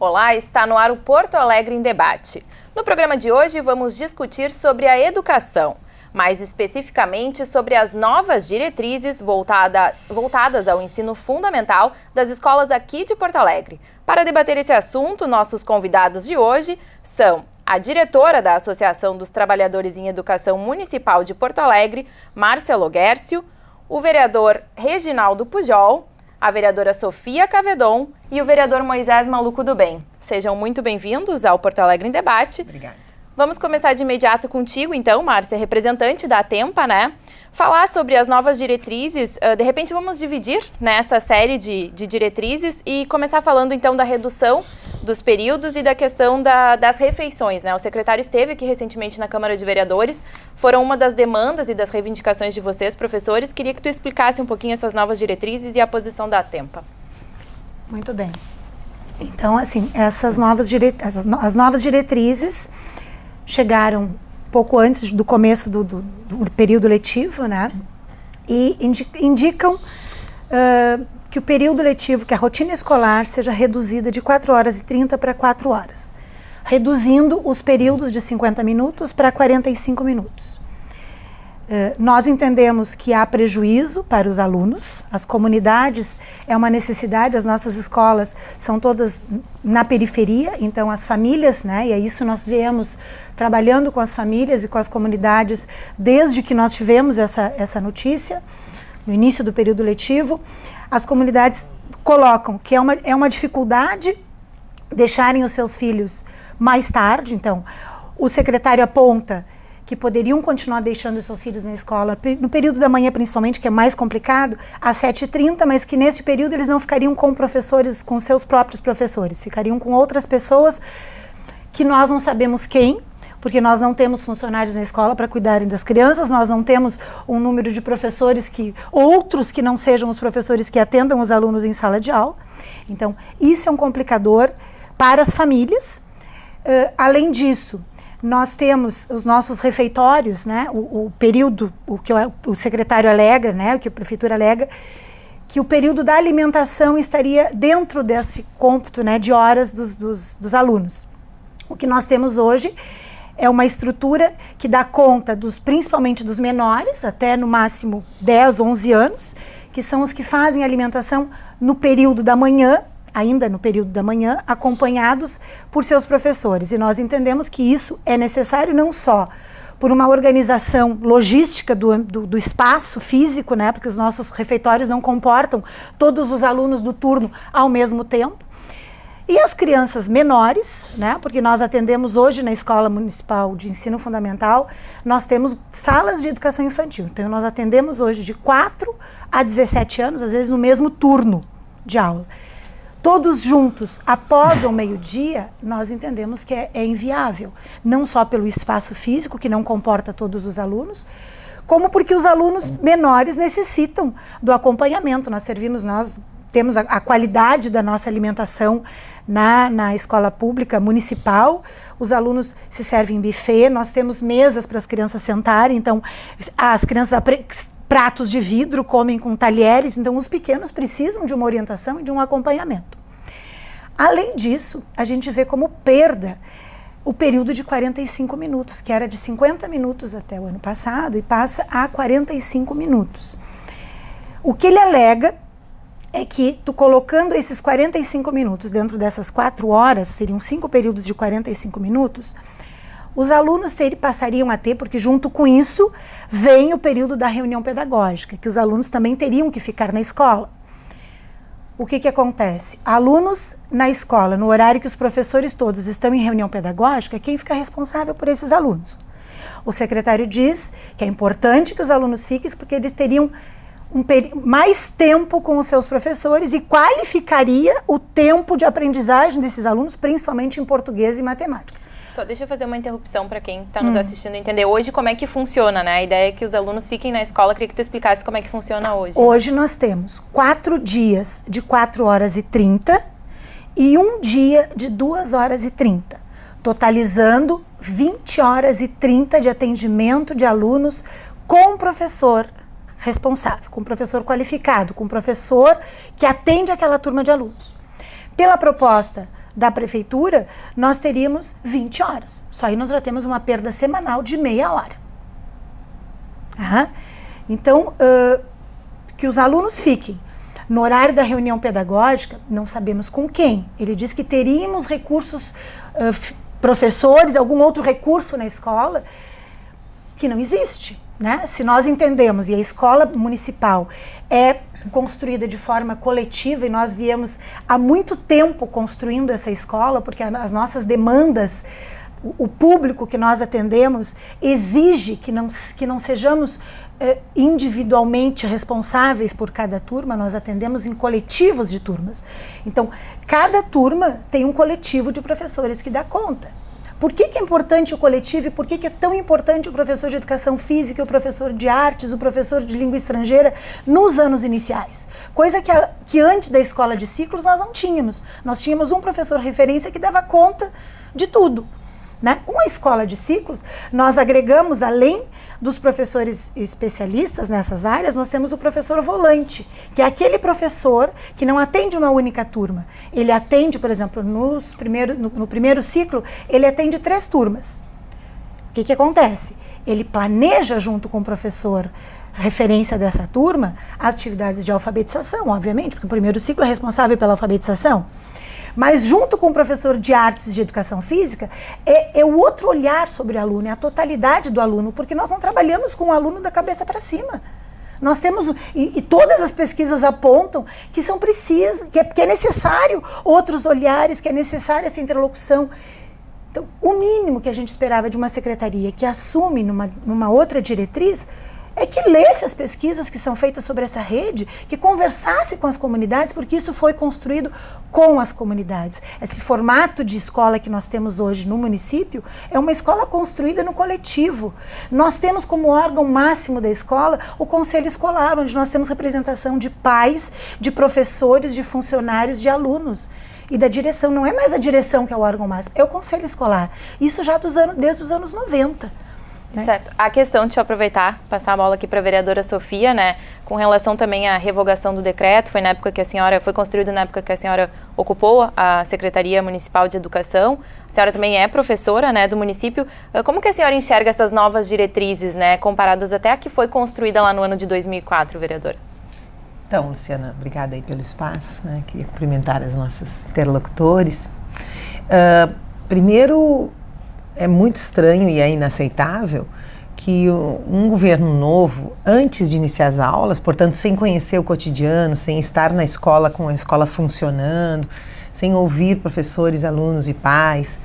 Olá, está no ar o Porto Alegre em Debate. No programa de hoje vamos discutir sobre a educação, mais especificamente sobre as novas diretrizes voltadas ao ensino fundamental das escolas aqui de Porto Alegre. Para debater esse assunto, nossos convidados de hoje são a diretora da Associação dos Trabalhadores em Educação Municipal de Porto Alegre, Márcia Loguércio, o vereador Reginaldo Pujol, a vereadora Sofia Cavedon e o vereador Moisés Maluco do Bem. Sejam muito bem-vindos ao Porto Alegre em Debate. Obrigada. Vamos começar de imediato contigo, então, Márcia, representante da Atempa, né? Falar sobre as novas diretrizes, de repente vamos dividir nessa série de diretrizes e começar falando, então, da redução dos períodos e da questão das refeições, né? O secretário esteve aqui recentemente na Câmara de Vereadores, foram uma das demandas e das reivindicações de vocês, professores. Queria que tu explicasse um pouquinho essas novas diretrizes e a posição da Atempa. Muito bem. Então, assim, as novas diretrizes chegaram pouco antes do começo do período letivo, né? E indicam que o período letivo, que a rotina escolar seja reduzida de 4h30 para 4 horas, reduzindo os períodos de 50 minutos para 45 minutos. Nós entendemos que há prejuízo para os alunos, as comunidades é uma necessidade, as nossas escolas são todas na periferia, então as famílias, né, e é isso nós viemos trabalhando com as famílias e com as comunidades desde que nós tivemos essa notícia, no início do período letivo. As comunidades colocam que é uma dificuldade deixarem os seus filhos mais tarde, então o secretário aponta que poderiam continuar deixando os seus filhos na escola, no período da manhã principalmente, que é mais complicado, às 7h30, mas que nesse período eles não ficariam com professores, com seus próprios professores, ficariam com outras pessoas que nós não sabemos quem, porque nós não temos funcionários na escola para cuidarem das crianças, nós não temos um número de professores outros que não sejam os professores que atendam os alunos em sala de aula. Então, isso é um complicador para as famílias. Além disso, nós temos os nossos refeitórios, né? O período, o que o secretário alega, né? O que a prefeitura alega, que o período da alimentação estaria dentro desse cômputo, né, de horas dos alunos. O que nós temos hoje é uma estrutura que dá conta principalmente dos menores, até no máximo 10, 11 anos, que são os que fazem alimentação no período da manhã, ainda no período da manhã, acompanhados por seus professores. E nós entendemos que isso é necessário não só por uma organização logística do espaço físico, né, porque os nossos refeitórios não comportam todos os alunos do turno ao mesmo tempo, e as crianças menores, né, porque nós atendemos hoje na Escola Municipal de Ensino Fundamental, nós temos salas de educação infantil. Então, nós atendemos hoje de 4 a 17 anos, às vezes no mesmo turno de aula. Todos juntos, após o meio-dia, nós entendemos que é inviável. Não só pelo espaço físico, que não comporta todos os alunos, como porque os alunos menores necessitam do acompanhamento. Nós temos a qualidade da nossa alimentação na escola pública municipal, os alunos se servem em buffet, nós temos mesas para as crianças sentarem, então as crianças pratos de vidro comem com talheres, então os pequenos precisam de uma orientação e de um acompanhamento. Além disso, a gente vê como perda o período de 45 minutos, que era de 50 minutos até o ano passado e passa a 45 minutos. O que ele alega é que tu colocando esses 45 minutos dentro dessas 4 horas, seriam 5 períodos de 45 minutos, os alunos passariam a ter, porque junto com isso vem o período da reunião pedagógica, que os alunos também teriam que ficar na escola. O que acontece? Alunos na escola, no horário que os professores todos estão em reunião pedagógica, quem fica responsável por esses alunos? O secretário diz que é importante que os alunos fiquem, porque eles teriam mais tempo com os seus professores e qualificaria o tempo de aprendizagem desses alunos, principalmente em português e matemática. Só deixa eu fazer uma interrupção para quem está nos assistindo entender hoje como é que funciona, né? A ideia é que os alunos fiquem na escola. Queria que tu explicasse como é que funciona hoje. Hoje nós temos 4 dias de 4h30 e um dia de 2h30, totalizando 20h30 de atendimento de alunos com professor responsável, com professor qualificado, com professor que atende aquela turma de alunos. Pela proposta da prefeitura, nós teríamos 20 horas. Só aí nós já temos uma perda semanal de meia hora. Então, que os alunos fiquem no horário da reunião pedagógica, não sabemos com quem. Ele diz que teríamos recursos, professores, algum outro recurso na escola, que não existe. Né? Se nós entendemos, e a escola municipal é construída de forma coletiva, e nós viemos há muito tempo construindo essa escola, porque as nossas demandas, o público que nós atendemos, exige que não sejamos individualmente responsáveis por cada turma, nós atendemos em coletivos de turmas. Então, cada turma tem um coletivo de professores que dá conta. Por que é importante o coletivo e por que é tão importante o professor de educação física, o professor de artes, o professor de língua estrangeira nos anos iniciais? Coisa que antes da escola de ciclos nós não tínhamos. Nós tínhamos um professor referência que dava conta de tudo. Né? Com a escola de ciclos, nós agregamos, além dos professores especialistas nessas áreas, nós temos o professor volante, que é aquele professor que não atende uma única turma. Ele atende, por exemplo, no primeiro ciclo, ele atende 3 turmas. O que acontece? Ele planeja junto com o professor referência dessa turma atividades de alfabetização, obviamente, porque o primeiro ciclo é responsável pela alfabetização. Mas junto com o professor de artes e de educação física, é o outro olhar sobre o aluno, é a totalidade do aluno, porque nós não trabalhamos com o aluno da cabeça para cima. Nós temos, e todas as pesquisas apontam que são precisos, que é necessário outros olhares, que é necessária essa interlocução. Então, o mínimo que a gente esperava de uma secretaria que assume numa outra diretriz é que lesse as pesquisas que são feitas sobre essa rede, que conversasse com as comunidades, porque isso foi construído com as comunidades. Esse formato de escola que nós temos hoje no município é uma escola construída no coletivo. Nós temos como órgão máximo da escola o conselho escolar, onde nós temos representação de pais, de professores, de funcionários, de alunos. E da direção, não é mais a direção que é o órgão máximo, é o conselho escolar. Isso já desde os anos 90. Né? Certo. A questão, deixa eu aproveitar, passar a bola aqui para a vereadora Sofia, né, com relação também à revogação do decreto, foi construído na época que a senhora ocupou a Secretaria Municipal de Educação, a senhora também é professora, né, do município. Como que a senhora enxerga essas novas diretrizes, né, comparadas até a que foi construída lá no ano de 2004, vereadora? Então, Luciana, obrigada aí pelo espaço, né, queria cumprimentar os nossos interlocutores. Primeiro, é muito estranho e é inaceitável que um governo novo, antes de iniciar as aulas, portanto, sem conhecer o cotidiano, sem estar na escola com a escola funcionando, sem ouvir professores, alunos e pais,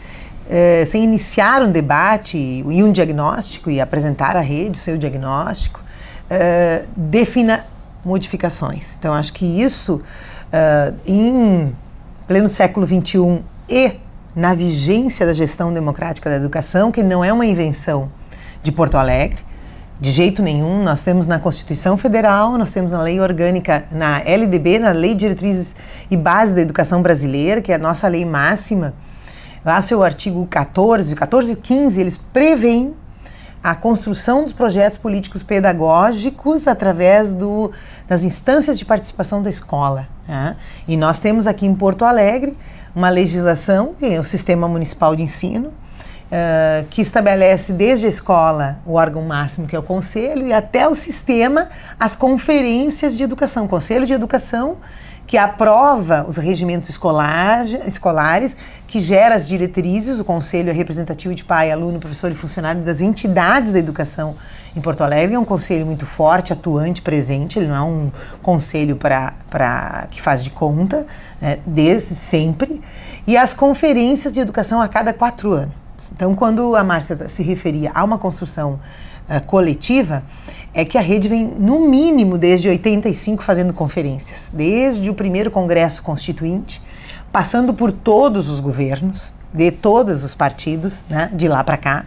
sem iniciar um debate e um diagnóstico e apresentar à rede o seu diagnóstico, defina modificações. Então, acho que isso, em pleno século XXI e na vigência da gestão democrática da educação, que não é uma invenção de Porto Alegre, de jeito nenhum. Nós temos na Constituição Federal, nós temos na Lei Orgânica, na LDB, na Lei de Diretrizes e Base da Educação Brasileira, que é a nossa lei máxima. Lá, seu artigo 14 e 15, eles prevêem a construção dos projetos políticos pedagógicos através das instâncias de participação da escola. Né? E nós temos aqui em Porto Alegre uma legislação, que é o Sistema Municipal de Ensino, que estabelece desde a escola o órgão máximo, que é o Conselho, e até o sistema, as conferências de educação. O Conselho de Educação, que aprova os regimentos escolares, que gera as diretrizes. O Conselho é representativo de pai, aluno, professor e funcionário das entidades da educação em Porto Alegre. É um conselho muito forte, atuante, presente. Ele não é um conselho que faz de conta, né, desde sempre. E as conferências de educação a cada 4 anos. Então, quando a Márcia se referia a uma construção coletiva, é que a rede vem, no mínimo, desde 85 fazendo conferências. Desde o primeiro Congresso Constituinte, passando por todos os governos, de todos os partidos, né, de lá para cá.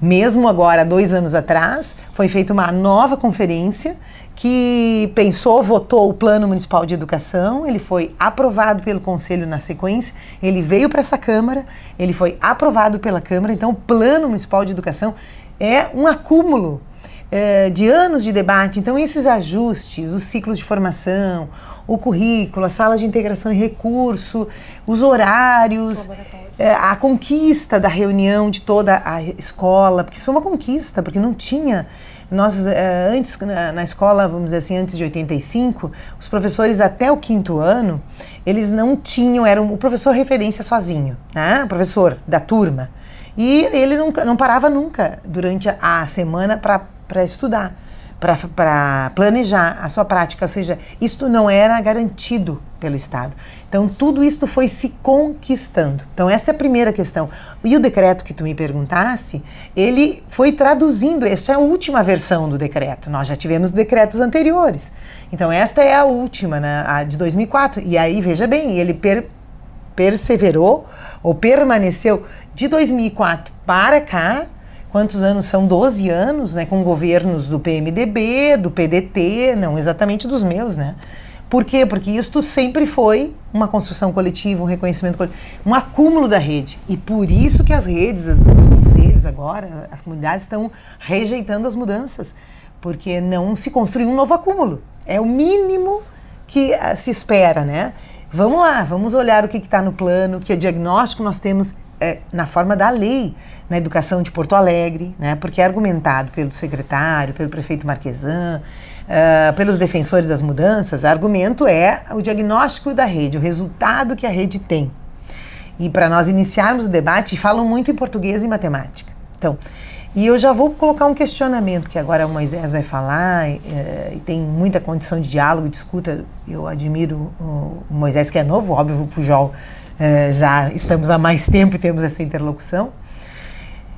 Mesmo agora, 2 anos atrás, foi feita uma nova conferência que votou o Plano Municipal de Educação. Ele foi aprovado pelo Conselho na sequência, ele veio para essa Câmara, ele foi aprovado pela Câmara. Então, o Plano Municipal de Educação é um acúmulo de anos de debate. Então, esses ajustes, os ciclos de formação, o currículo, a sala de integração e recurso, os horários, a conquista da reunião de toda a escola, porque isso foi uma conquista, porque não tinha... Nós, antes, na escola, vamos dizer assim, antes de 85, os professores até o 5º ano, eles não tinham, era o professor referência sozinho, né? O professor da turma. E ele não parava nunca durante a semana para estudar, para planejar a sua prática, ou seja, isto não era garantido pelo Estado. Então, tudo isso foi se conquistando. Então, essa é a primeira questão. E o decreto que tu me perguntasse, ele foi traduzindo, essa é a última versão do decreto. Nós já tivemos decretos anteriores. Então, esta é a última, né, a de 2004. E aí, veja bem, ele perseverou ou permaneceu de 2004 para cá. Quantos anos são? 12 anos, né, com governos do PMDB, do PDT, não exatamente dos meus, né? Por quê? Porque isto sempre foi uma construção coletiva, um reconhecimento coletivo, um acúmulo da rede. E por isso que as redes, os conselhos agora, as comunidades estão rejeitando as mudanças, porque não se construiu um novo acúmulo. É o mínimo que se espera, né? Vamos lá, vamos olhar o que está no plano, que diagnóstico nós temos na forma da lei, na educação de Porto Alegre, né? Porque é argumentado pelo secretário, pelo prefeito Marquesan, pelos defensores das mudanças, argumento é o diagnóstico da rede, o resultado que a rede tem. E para nós iniciarmos o debate, falam muito em português e matemática. Então, e eu já vou colocar um questionamento, que agora o Moisés vai falar, e tem muita condição de diálogo e de escuta. Eu admiro o Moisés, que é novo, óbvio, o Pujol já estamos há mais tempo e temos essa interlocução.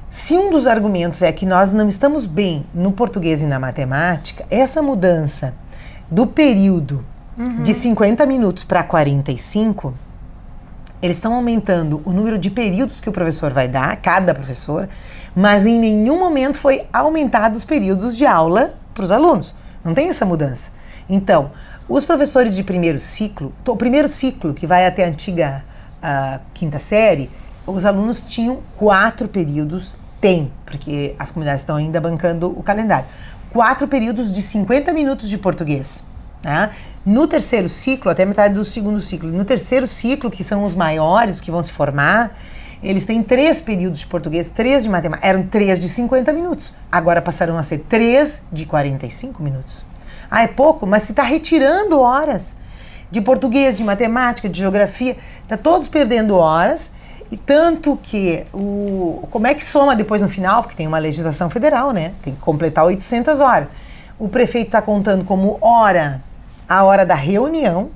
Se um dos argumentos é que nós não estamos bem no português e na matemática, essa mudança do período de 50 minutos para 45, eles estão aumentando o número de períodos que o professor vai dar, cada professor, mas em nenhum momento foi aumentado os períodos de aula para os alunos. Não tem essa mudança. Então, os professores de primeiro ciclo, o primeiro ciclo que vai até a antiga 5ª série, os alunos tinham 4 períodos, porque as comunidades estão ainda bancando o calendário, 4 períodos de 50 minutos de português. Tá? No terceiro ciclo, até metade do segundo ciclo, no terceiro ciclo, que são os maiores que vão se formar, eles têm 3 períodos de português, 3 de matemática, eram 3 de 50 minutos, agora passaram a ser 3 de 45 minutos. Ah, é pouco, mas se está retirando horas de português, de matemática, de geografia, está todos perdendo horas. E tanto que, como é que soma depois no final, porque tem uma legislação federal, né? Tem que completar 800 horas. O prefeito está contando como hora a hora da reunião,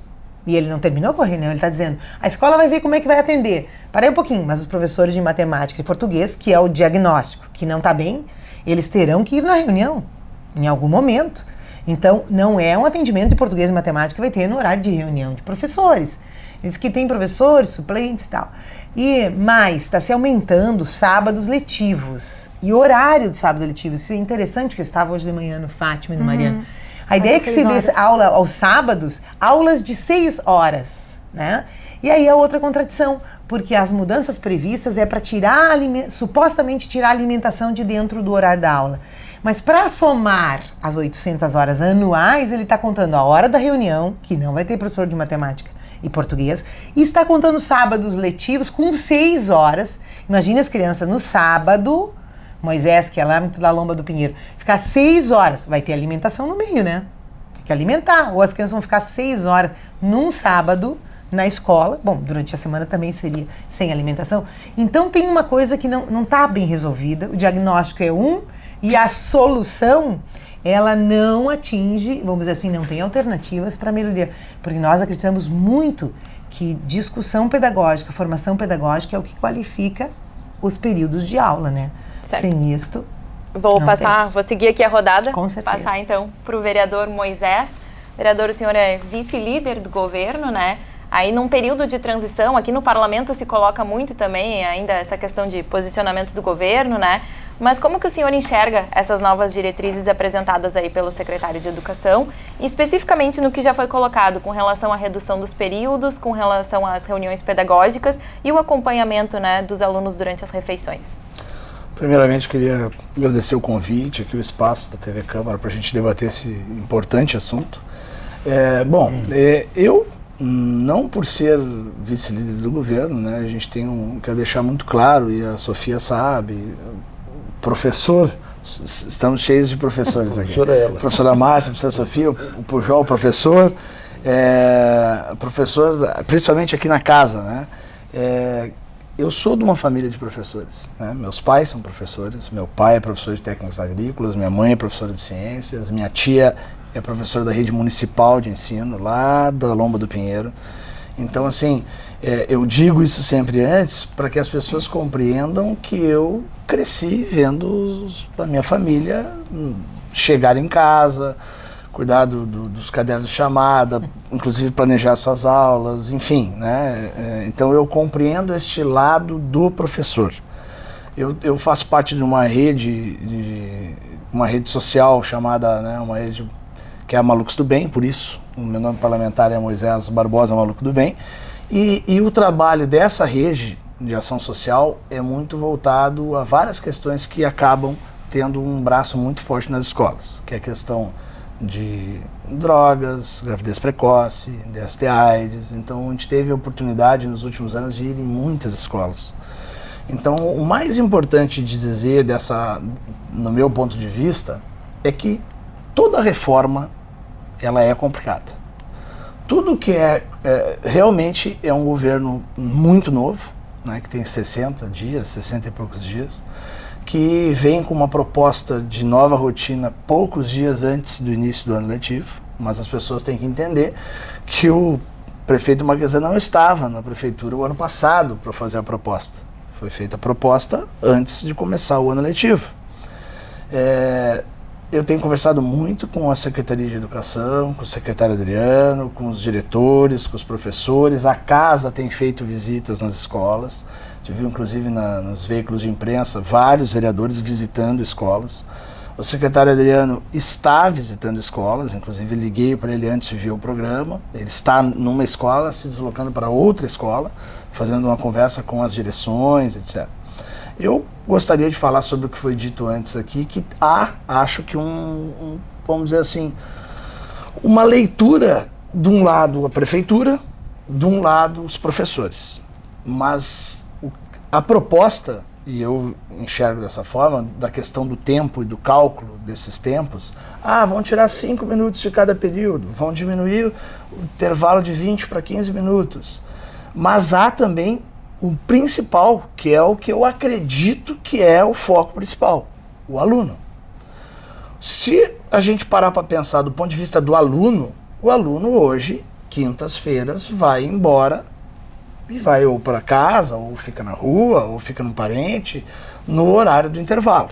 e ele não terminou com a reunião, ele está dizendo, a escola vai ver como é que vai atender. Parei um pouquinho, mas os professores de matemática e português, que é o diagnóstico, que não está bem, eles terão que ir na reunião, em algum momento. Então, não é um atendimento de português e matemática que vai ter no horário de reunião de professores. Eles que têm professores, suplentes e tal. Mas está se aumentando sábados letivos. E horário de sábado letivo. Isso é interessante, que eu estava hoje de manhã no Fátima e no Mariana. A ideia é que se dê aula aos sábados, aulas de 6 horas, né? E aí é outra contradição, porque as mudanças previstas é para supostamente tirar a alimentação de dentro do horário da aula. Mas para somar as 800 horas anuais, ele está contando a hora da reunião, que não vai ter professor de matemática e português, e está contando sábados letivos com 6 horas. Imagina as crianças no sábado, Moisés, que é lá muito da Lomba do Pinheiro, ficar 6 horas, vai ter alimentação no meio, né? Tem que alimentar, ou as crianças vão ficar 6 horas num sábado na escola. Bom, durante a semana também seria sem alimentação. Então tem uma coisa que não está bem resolvida, o diagnóstico é e a solução, ela não atinge, vamos dizer assim, não tem alternativas para melhoria. Porque nós acreditamos muito que discussão pedagógica, formação pedagógica é o que qualifica os períodos de aula, né? Certo. Sem isto, vou seguir aqui a rodada. Com certeza. Passar então para o vereador Moisés. Vereador, o senhor é vice-líder do governo, né? Aí, num período de transição, aqui no parlamento se coloca muito também ainda essa questão de posicionamento do governo, né? Mas como que o senhor enxerga essas novas diretrizes apresentadas aí pelo secretário de Educação, e especificamente no que já foi colocado com relação à redução dos períodos, com relação às reuniões pedagógicas e o acompanhamento, né, dos alunos durante as refeições? Primeiramente, queria agradecer o convite, aqui o espaço da TV Câmara para a gente debater esse importante assunto. Eu, não por ser vice-líder do governo, né, a gente quer deixar muito claro, e a Sofia sabe, professor, estamos cheios de professores aqui. Professora Márcia, professora Sofia, o Pujol, professor, principalmente aqui na casa, né? Eu sou de uma família de professores, né? Meus pais são professores, meu pai é professor de técnicas agrícolas, minha mãe é professora de ciências, minha tia é professora da rede municipal de ensino, lá da Lomba do Pinheiro. Então, assim, eu digo isso sempre antes para que as pessoas compreendam que eu cresci vendo a minha família chegar em casa, cuidar dos cadernos de chamada, inclusive planejar suas aulas, enfim, né? Então eu compreendo este lado do professor. Eu faço parte de uma rede social chamada, né, uma rede que é a Malucos do Bem, por isso o meu nome parlamentar é Moisés Barbosa Maluco do Bem, e o trabalho dessa rede de ação social é muito voltado a várias questões que acabam tendo um braço muito forte nas escolas, que é a questão de drogas, gravidez precoce, DST/AIDS. Então a gente teve a oportunidade nos últimos anos de ir em muitas escolas. Então o mais importante de dizer no meu ponto de vista, é que toda reforma ela é complicada. Tudo que realmente é um governo muito novo, né, que tem 60 e poucos dias, que vem com uma proposta de nova rotina poucos dias antes do início do ano letivo, mas as pessoas têm que entender que o prefeito Marquesan não estava na prefeitura o ano passado para fazer a proposta. Foi feita a proposta antes de começar o ano letivo. Eu tenho conversado muito com a Secretaria de Educação, com o secretário Adriano, com os diretores, com os professores. A casa tem feito visitas nas escolas. A gente viu, inclusive, nos veículos de imprensa, vários vereadores visitando escolas. O secretário Adriano está visitando escolas, inclusive liguei para ele antes de ver o programa. Ele está numa escola, se deslocando para outra escola, fazendo uma conversa com as direções, etc. Eu gostaria de falar sobre o que foi dito antes aqui, que acho que vamos dizer assim, uma leitura, de um lado a prefeitura, de um lado os professores. Mas a proposta, e eu enxergo dessa forma, da questão do tempo e do cálculo desses tempos, vão tirar 5 minutos de cada período, vão diminuir o intervalo de 20 para 15 minutos. Mas há também o principal, que é o que eu acredito que é o foco principal, o aluno. Se a gente parar para pensar do ponto de vista do aluno, o aluno hoje, quintas-feiras, vai embora e vai ou para casa, ou fica na rua, ou fica num parente, no horário do intervalo.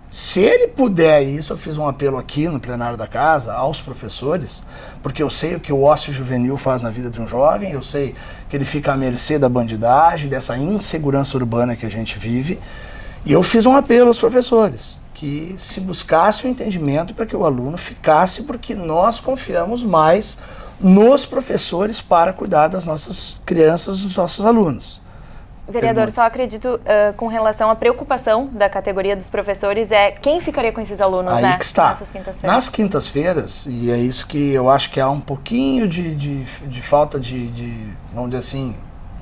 Se ele puder, e isso eu fiz um apelo aqui no plenário da casa, aos professores, porque eu sei o que o ócio juvenil faz na vida de um jovem, eu sei que ele fica à mercê da bandidagem, dessa insegurança urbana que a gente vive, e eu fiz um apelo aos professores, que se buscasse o entendimento para que o aluno ficasse, porque nós confiamos mais nos professores para cuidar das nossas crianças, dos nossos alunos. Vereador, só acredito com relação à preocupação da categoria dos professores quem ficaria com esses alunos, aí, né? Que está. Nessas quintas-feiras. Nas quintas-feiras, e é isso que eu acho que há um pouquinho de falta de, vamos dizer assim,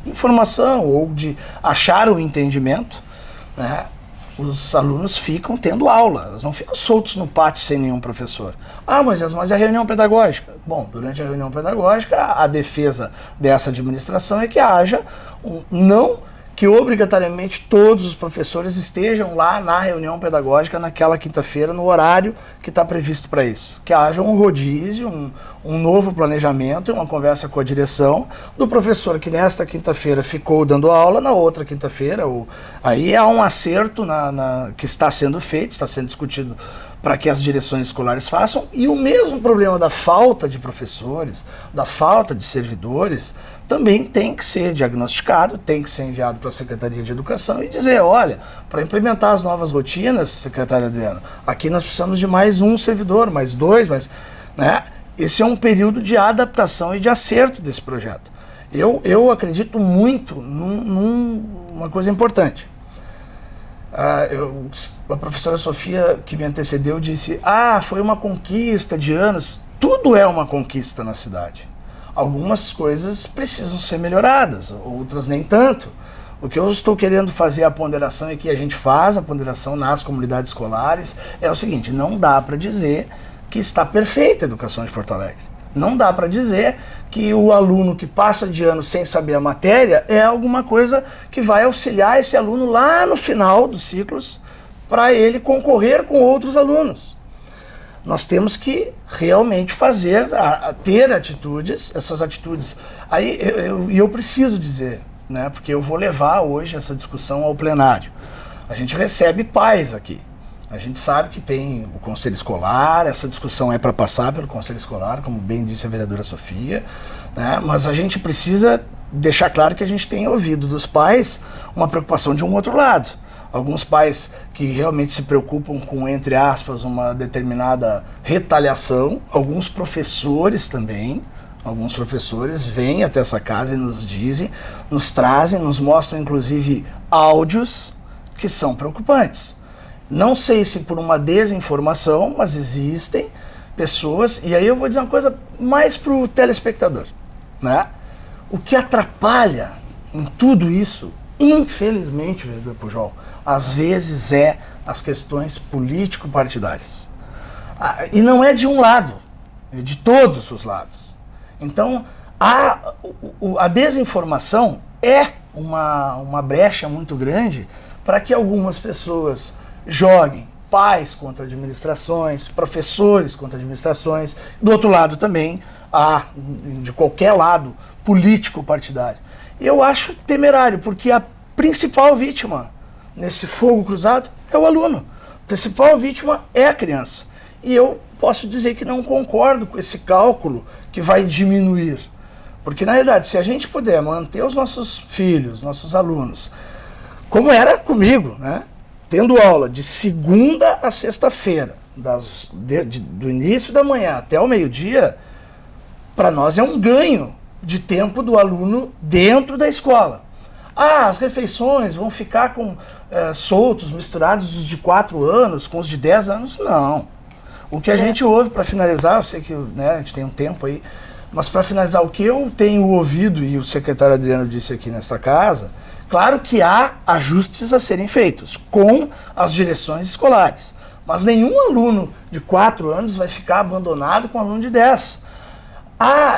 informação ou de achar o entendimento, né? Os alunos ficam tendo aula, eles não ficam soltos no pátio sem nenhum professor. Mas é a reunião pedagógica. Bom, durante a reunião pedagógica, a defesa dessa administração é que haja não que obrigatoriamente todos os professores estejam lá na reunião pedagógica naquela quinta-feira, no horário que está previsto para isso. Que haja um rodízio, um novo planejamento, uma conversa com a direção do professor que nesta quinta-feira ficou dando aula, na outra quinta-feira. Aí há um acerto que está sendo feito, está sendo discutido para que as direções escolares façam, e o mesmo problema da falta de professores, da falta de servidores, também tem que ser diagnosticado, tem que ser enviado para a Secretaria de Educação e dizer, olha, para implementar as novas rotinas, secretário Adriano, aqui nós precisamos de mais um servidor, mais dois, né? Esse é um período de adaptação e de acerto desse projeto. Eu acredito muito numa coisa importante. A professora Sofia, que me antecedeu, disse, foi uma conquista de anos. tudo é uma conquista na cidade. Algumas coisas precisam ser melhoradas, outras nem tanto. O que eu estou querendo fazer a ponderação, e que a gente faz a ponderação nas comunidades escolares, é o seguinte: não dá para dizer que está perfeita a educação de Porto Alegre. Não dá para dizer que o aluno que passa de ano sem saber a matéria é alguma coisa que vai auxiliar esse aluno lá no final dos ciclos para ele concorrer com outros alunos. Nós temos que realmente ter atitudes, essas atitudes. Aí eu preciso dizer, né, porque eu vou levar hoje essa discussão ao plenário. A gente recebe pais aqui. A gente sabe que tem o Conselho Escolar, essa discussão é para passar pelo Conselho Escolar, como bem disse a vereadora Sofia, né? Mas a gente precisa deixar claro que a gente tem ouvido dos pais uma preocupação de um outro lado. Alguns pais que realmente se preocupam com, entre aspas, uma determinada retaliação, alguns professores também. Alguns professores vêm até essa casa e nos dizem, nos trazem, nos mostram inclusive áudios que são preocupantes. Não sei se por uma desinformação, mas existem pessoas, e aí eu vou dizer uma coisa mais para o telespectador, né? O que atrapalha em tudo isso, infelizmente, vereador Pujol, às vezes é as questões político-partidárias. E não é de um lado, é de todos os lados. Então, a desinformação é uma brecha muito grande para que algumas pessoas joguem pais contra administrações, professores contra administrações, do outro lado também, de qualquer lado, político-partidário. Eu acho temerário, porque a principal vítima nesse fogo cruzado é o aluno. A principal vítima é a criança. E eu posso dizer que não concordo com esse cálculo que vai diminuir. Porque, na verdade, se a gente puder manter os nossos filhos, nossos alunos, como era comigo, né? Tendo aula de segunda a sexta-feira, do início da manhã até o meio-dia, para nós é um ganho de tempo do aluno dentro da escola. As refeições vão ficar soltos, misturados os de 4 anos com os de 10 anos? Não. O que a gente ouve, para finalizar, eu sei que, né, a gente tem um tempo aí, mas para finalizar, o que eu tenho ouvido, e o secretário Adriano disse aqui nessa casa, claro que há ajustes a serem feitos com as direções escolares, mas nenhum aluno de 4 anos vai ficar abandonado com um aluno de 10.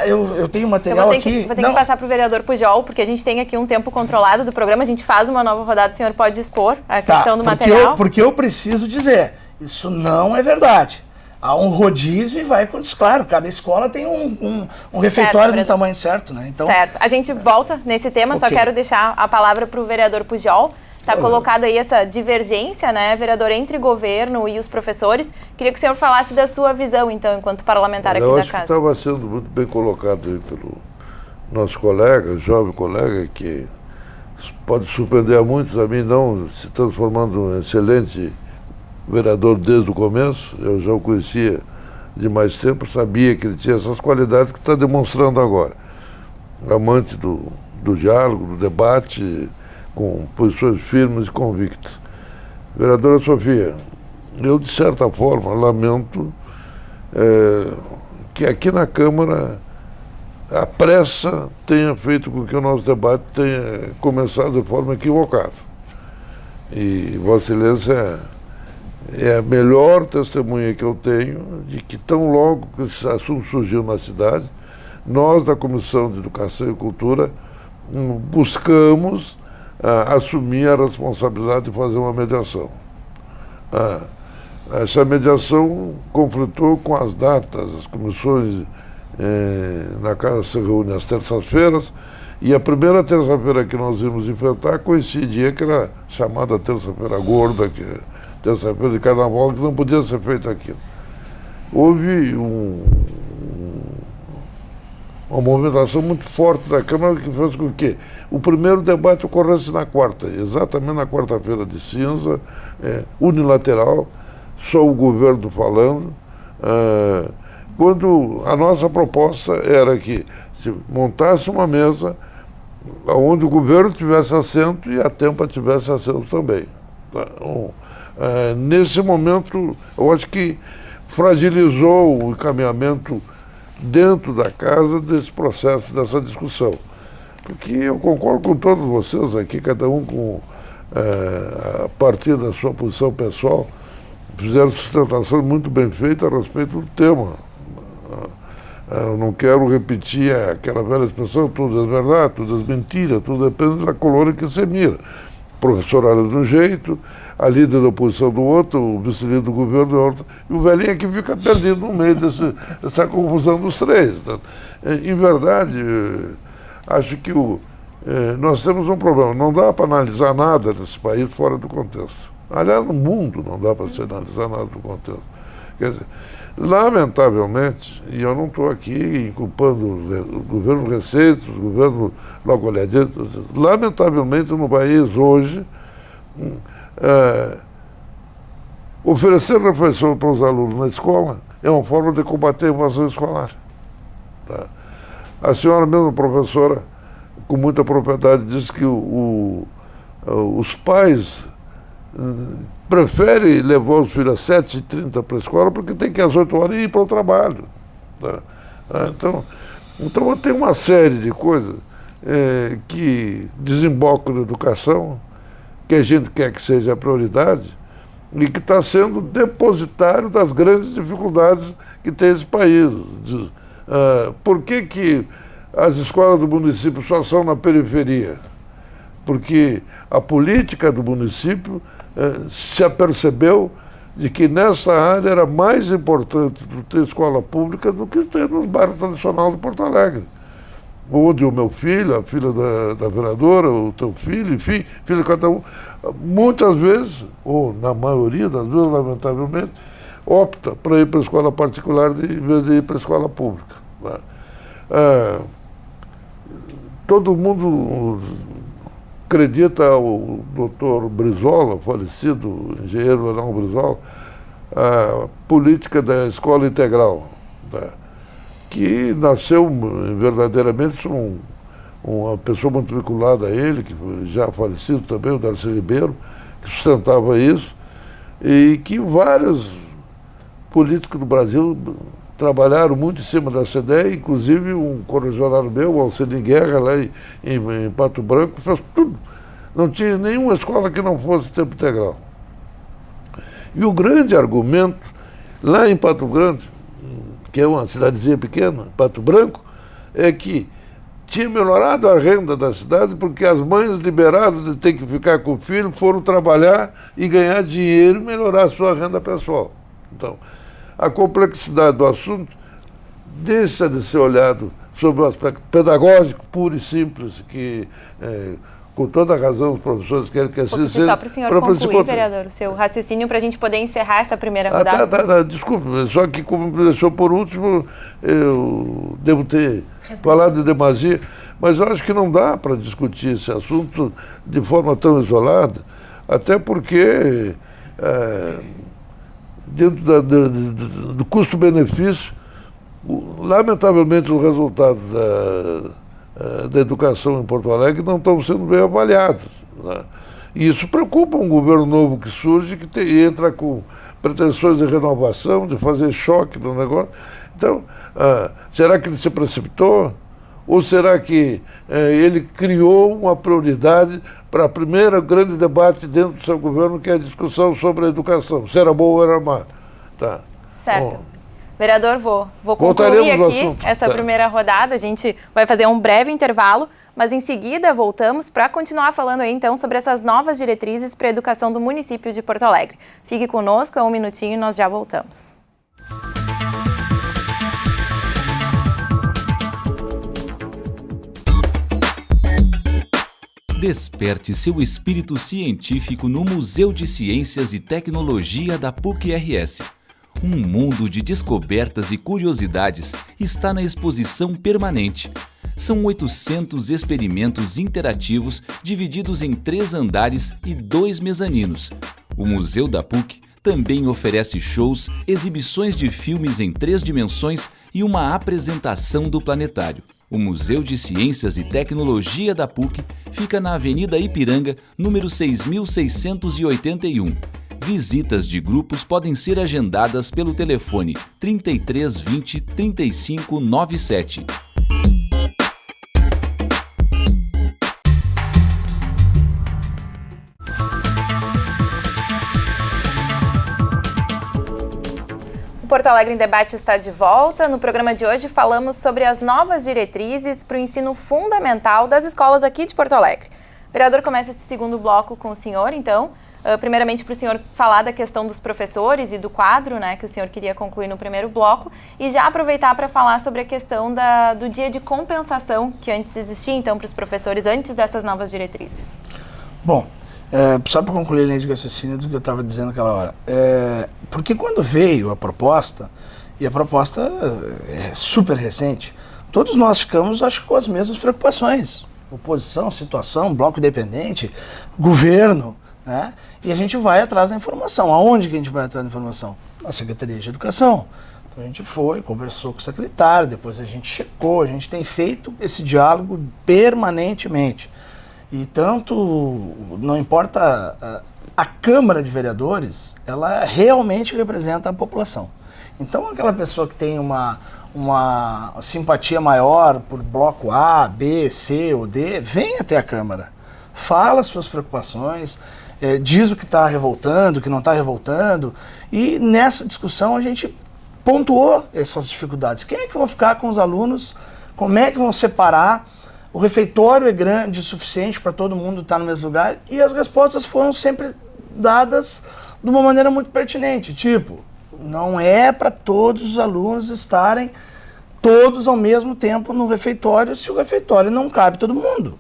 Eu tenho material aqui... Vou ter que passar para o vereador Pujol, porque a gente tem aqui um tempo controlado do programa, a gente faz uma nova rodada, o senhor pode expor a questão do material? Porque eu preciso dizer, isso não é verdade. Há um rodízio e vai, claro, cada escola tem um refeitório do tamanho certo, né? Então, certo. A gente volta nesse tema, só quero deixar a palavra para o vereador Pujol. Está colocada aí essa divergência, né, vereador, entre governo e os professores. Queria que o senhor falasse da sua visão, então, enquanto parlamentar aqui da casa. Eu acho que estava sendo muito bem colocado aí pelo nosso colega, jovem colega, que pode surpreender a muitos, a mim não, se transformando num excelente vereador desde o começo. Eu já o conhecia de mais tempo, sabia que ele tinha essas qualidades que está demonstrando agora. Amante do diálogo, do debate, com posições firmes e convictas. Vereadora Sofia, eu de certa forma lamento que aqui na Câmara a pressa tenha feito com que o nosso debate tenha começado de forma equivocada. E Vossa Excelência é a melhor testemunha que eu tenho de que tão logo que esse assunto surgiu na cidade, nós da Comissão de Educação e Cultura buscamos assumir a responsabilidade de fazer uma mediação. Essa mediação conflitou com as datas, as comissões na casa se reúnem às terças-feiras, e a primeira terça-feira que nós íamos enfrentar coincidia que era chamada terça-feira gorda, que é terça-feira de carnaval, que não podia ser feito aquilo. Houve uma movimentação muito forte da Câmara que fez com que o primeiro debate ocorresse na quarta, exatamente na quarta-feira de cinza, unilateral, só o governo falando, quando a nossa proposta era que se montasse uma mesa onde o governo tivesse assento e a Tempa tivesse assento também. Nesse momento, eu acho que fragilizou o encaminhamento dentro da casa desse processo, dessa discussão. Porque eu concordo com todos vocês aqui, cada um a partir da sua posição pessoal, fizeram sustentação muito bem feita a respeito do tema. Eu não quero repetir aquela velha expressão, tudo é verdade, tudo é mentira, tudo depende da color em que se mira. O professor olha de um jeito, a líder da oposição do outro, o vice-líder do governo do outro, e o velhinho que fica perdido no meio dessa confusão dos três. Então, em verdade, acho que nós temos um problema. Não dá para analisar nada desse país fora do contexto. Aliás, no mundo não dá para se analisar nada do contexto. Quer dizer, lamentavelmente, e eu não estou aqui culpando o governo recente, o governo logo olhadito, lamentavelmente no país hoje, oferecer refeição para os alunos na escola é uma forma de combater a evasão escolar. Tá? A senhora mesmo, professora, com muita propriedade, disse que os pais preferem levar os filhos às 7h30 para a escola porque tem que ir às 8 horas ir para o trabalho. Tá? Então tem uma série de coisas que desembocam na educação, que a gente quer que seja a prioridade, e que está sendo depositário das grandes dificuldades que tem esse país. Por que as escolas do município só são na periferia? Porque a política do município se apercebeu de que nessa área era mais importante ter escola pública do que ter nos bairros tradicionais de Porto Alegre. Onde o meu filho, a filha da vereadora, o teu filho, enfim, filho de cada um, muitas vezes, ou na maioria das vezes, lamentavelmente, opta para ir para a escola particular em vez de ir para a escola pública. Né? Todo mundo acredita o doutor Brizola, falecido engenheiro Leonardo Brizola, a política da escola integral, tá? Que nasceu verdadeiramente uma pessoa muito vinculada a ele, que já falecido também, o Darcy Ribeiro, que sustentava isso, e que vários políticos do Brasil trabalharam muito em cima dessa ideia, inclusive um correligionário meu, o Alcine Guerra, lá em Pato Branco, fez tudo. Não tinha nenhuma escola que não fosse tempo integral. E o grande argumento, lá em Pato Grande, que é uma cidadezinha pequena, Pato Branco, é que tinha melhorado a renda da cidade porque as mães liberadas de ter que ficar com o filho foram trabalhar e ganhar dinheiro e melhorar a sua renda pessoal. Então, a complexidade do assunto deixa de ser olhado sob o aspecto pedagógico puro e simples, que, com toda a razão, os professores querem que assim seja. Só para o senhor concluir, vereador, o seu raciocínio para a gente poder encerrar essa primeira rodada. Desculpe, só que como me deixou por último, eu devo ter falado de demasia, mas eu acho que não dá para discutir esse assunto de forma tão isolada, até porque dentro do custo-benefício, lamentavelmente os resultados da educação em Porto Alegre não estão sendo bem avaliados. Né? E isso preocupa um governo novo que surge, que entra com pretensões de renovação, de fazer choque no negócio. Então, será que ele se precipitou? Ou será que ele criou uma prioridade para o primeiro grande debate dentro do seu governo, que é a discussão sobre a educação, se era boa ou era má? Tá. Certo. Bom, vereador, vou concluir aqui essa primeira rodada. A gente vai fazer um breve intervalo, mas em seguida voltamos para continuar falando aí então sobre essas novas diretrizes para a educação do município de Porto Alegre. Fique conosco, um minutinho e nós já voltamos. Desperte seu espírito científico no Museu de Ciências e Tecnologia da PUC-RS. Um mundo de descobertas e curiosidades está na exposição permanente. São 800 experimentos interativos divididos em 3 andares e 2 mezaninos. O Museu da PUC também oferece shows, exibições de filmes em 3 dimensões e uma apresentação do planetário. O Museu de Ciências e Tecnologia da PUC fica na Avenida Ipiranga, número 6.681. Visitas de grupos podem ser agendadas pelo telefone 3320 3597. Porto Alegre em Debate está de volta. No programa de hoje falamos sobre as novas diretrizes para o ensino fundamental das escolas aqui de Porto Alegre. O vereador começa esse segundo bloco com o senhor, então. Primeiramente para o senhor falar da questão dos professores e do quadro, né, que o senhor queria concluir no primeiro bloco, e já aproveitar para falar sobre a questão do dia de compensação que antes existia, então, para os professores, antes dessas novas diretrizes. Bom, só para concluir a linha de raciocínio do que eu estava dizendo naquela hora, porque quando veio a proposta, e a proposta é super recente, todos nós ficamos, acho que, com as mesmas preocupações. Oposição, situação, bloco independente, governo, né? E a gente vai atrás da informação. Aonde que a gente vai atrás da informação? Na Secretaria de Educação. Então a gente foi, conversou com o secretário, depois a gente checou, a gente tem feito esse diálogo permanentemente. E tanto, não importa, a Câmara de Vereadores, ela realmente representa a população. Então aquela pessoa que tem uma simpatia maior por bloco A, B, C ou D, vem até a Câmara, fala suas preocupações, diz o que está revoltando, o que não está revoltando, e nessa discussão a gente pontuou essas dificuldades. Quem é que vão ficar com os alunos? Como é que vão separar? O refeitório é grande o suficiente para todo mundo estar no mesmo lugar? E as respostas foram sempre dadas de uma maneira muito pertinente, tipo, não é para todos os alunos estarem todos ao mesmo tempo no refeitório, se o refeitório não cabe todo mundo.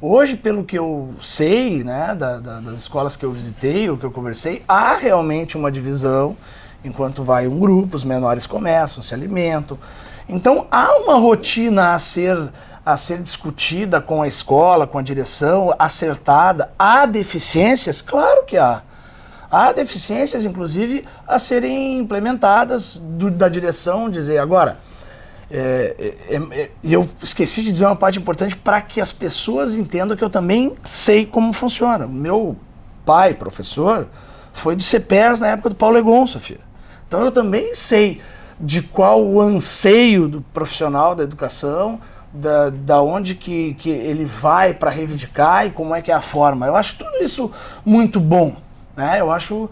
Hoje, pelo que eu sei, né, das escolas que eu visitei, ou que eu conversei, há realmente uma divisão, enquanto vai um grupo, os menores começam, se alimentam. Então, há uma rotina a ser discutida com a escola, com a direção, acertada. Há deficiências? Claro que há. Há deficiências, inclusive, a serem implementadas da direção, dizer agora... E eu esqueci de dizer uma parte importante para que as pessoas entendam que eu também sei como funciona. Meu pai, professor, foi de CPERS na época do Paulo Egon, Sofia. Então eu também sei de qual o anseio do profissional da educação, da onde que ele vai para reivindicar e como é que é a forma. Eu acho tudo isso muito bom, né? Eu acho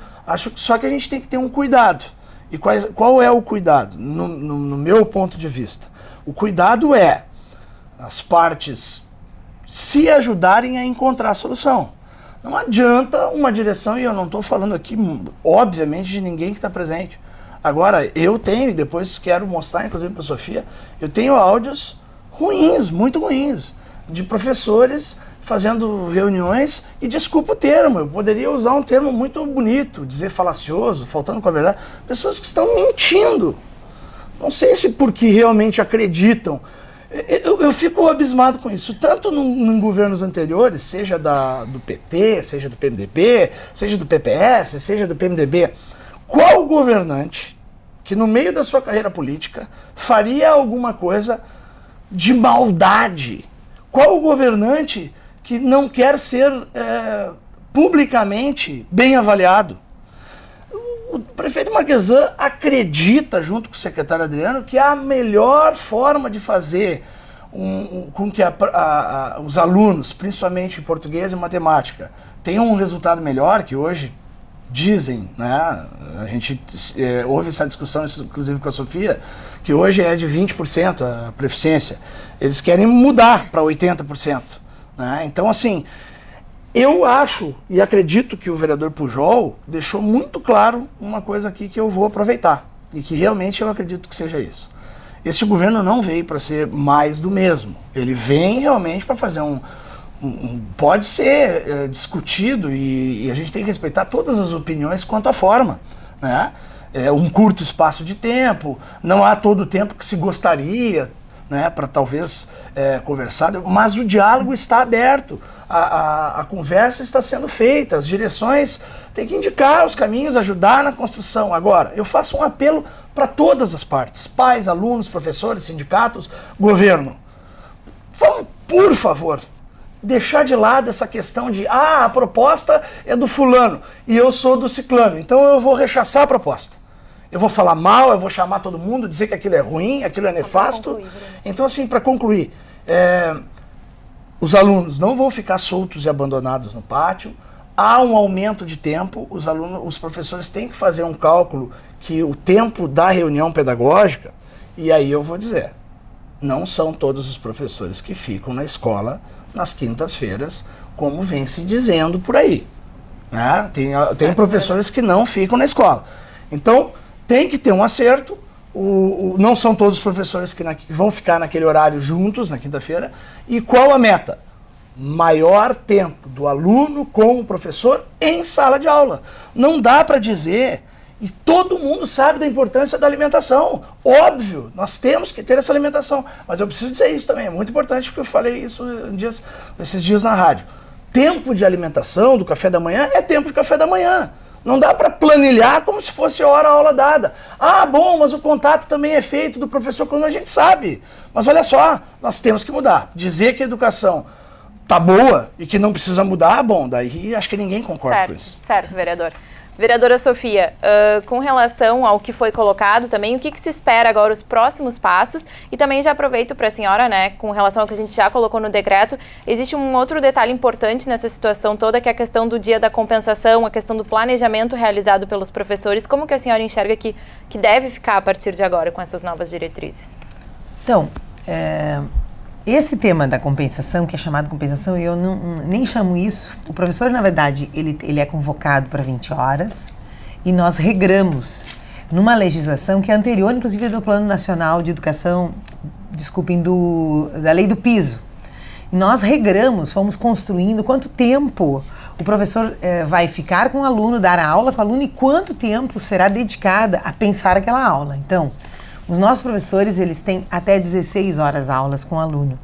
só que a gente tem que ter um cuidado. E qual é o cuidado? No meu ponto de vista, o cuidado é as partes se ajudarem a encontrar a solução. Não adianta uma direção, e eu não estou falando aqui, obviamente, de ninguém que está presente. Agora, eu tenho, e depois quero mostrar, inclusive para a Sofia, eu tenho áudios ruins, muito ruins, de professores fazendo reuniões, e desculpa o termo, eu poderia usar um termo muito bonito, dizer falacioso, faltando com a verdade, pessoas que estão mentindo. Não sei se porque realmente acreditam. Eu fico abismado com isso, tanto em governos anteriores, seja do PT, seja do PMDB, seja do PPS, seja do PMDB. Qual governante que no meio da sua carreira política faria alguma coisa de maldade? Qual governante que não quer ser publicamente bem avaliado? O prefeito Marquesan acredita, junto com o secretário Adriano, que a melhor forma de fazer com que os alunos, principalmente em português e matemática, tenham um resultado melhor, que hoje dizem, né, a gente houve essa discussão, inclusive com a Sofia, que hoje é de 20% a proficiência. Eles querem mudar para 80%. Né? Então, assim, eu acho e acredito que o vereador Pujol deixou muito claro uma coisa aqui que eu vou aproveitar, e que realmente eu acredito que seja isso. Esse governo não veio para ser mais do mesmo. Ele vem realmente para fazer pode ser discutido, e a gente tem que respeitar todas as opiniões quanto à forma, né? Um curto espaço de tempo, não há todo o tempo que se gostaria, né, para talvez conversar, mas o diálogo está aberto, a conversa está sendo feita, as direções têm que indicar os caminhos, ajudar na construção. Agora, eu faço um apelo para todas as partes, pais, alunos, professores, sindicatos, governo. Vamos, por favor, deixar de lado essa questão de a proposta é do fulano e eu sou do ciclano, então eu vou rechaçar a proposta. Eu vou falar mal, eu vou chamar todo mundo, dizer que aquilo é ruim, aquilo é nefasto. Então, assim, para concluir, os alunos não vão ficar soltos e abandonados no pátio. Há um aumento de tempo, os professores têm que fazer um cálculo que o tempo da reunião pedagógica, e aí eu vou dizer, não são todos os professores que ficam na escola nas quintas-feiras, como vem se dizendo por aí. Né? Tem professores que não ficam na escola. Então, tem que ter um acerto. Não são todos os professores que vão ficar naquele horário juntos na quinta-feira. E qual a meta? Maior tempo do aluno com o professor em sala de aula. Não dá para dizer, e todo mundo sabe da importância da alimentação. Óbvio, nós temos que ter essa alimentação. Mas eu preciso dizer isso também, é muito importante, porque eu falei isso esses dias na rádio. Tempo de alimentação do café da manhã é tempo de café da manhã. Não dá para planilhar como se fosse a aula dada. Ah, bom, mas o contato também é feito do professor quando a gente sabe. Mas olha só, nós temos que mudar. Dizer que a educação tá boa e que não precisa mudar, bom, daí acho que ninguém concorda com isso. Certo, vereador. Vereadora Sofia, com relação ao que foi colocado também, o que se espera agora, os próximos passos? E também já aproveito para a senhora, né, com relação ao que a gente já colocou no decreto, existe um outro detalhe importante nessa situação toda, que é a questão do dia da compensação, a questão do planejamento realizado pelos professores. Como que a senhora enxerga que deve ficar a partir de agora com essas novas diretrizes? Então, esse tema da compensação, que é chamado compensação, eu nem chamo isso. O professor, na verdade, ele é convocado para 20 horas e nós regramos numa legislação que é anterior, inclusive, do Plano Nacional de Educação, da Lei do Piso. E nós regramos, fomos construindo quanto tempo o professor vai ficar com o aluno, dar aula com o aluno e quanto tempo será dedicado a pensar aquela aula. Então, os nossos professores, eles têm até 16 horas aulas com o aluno,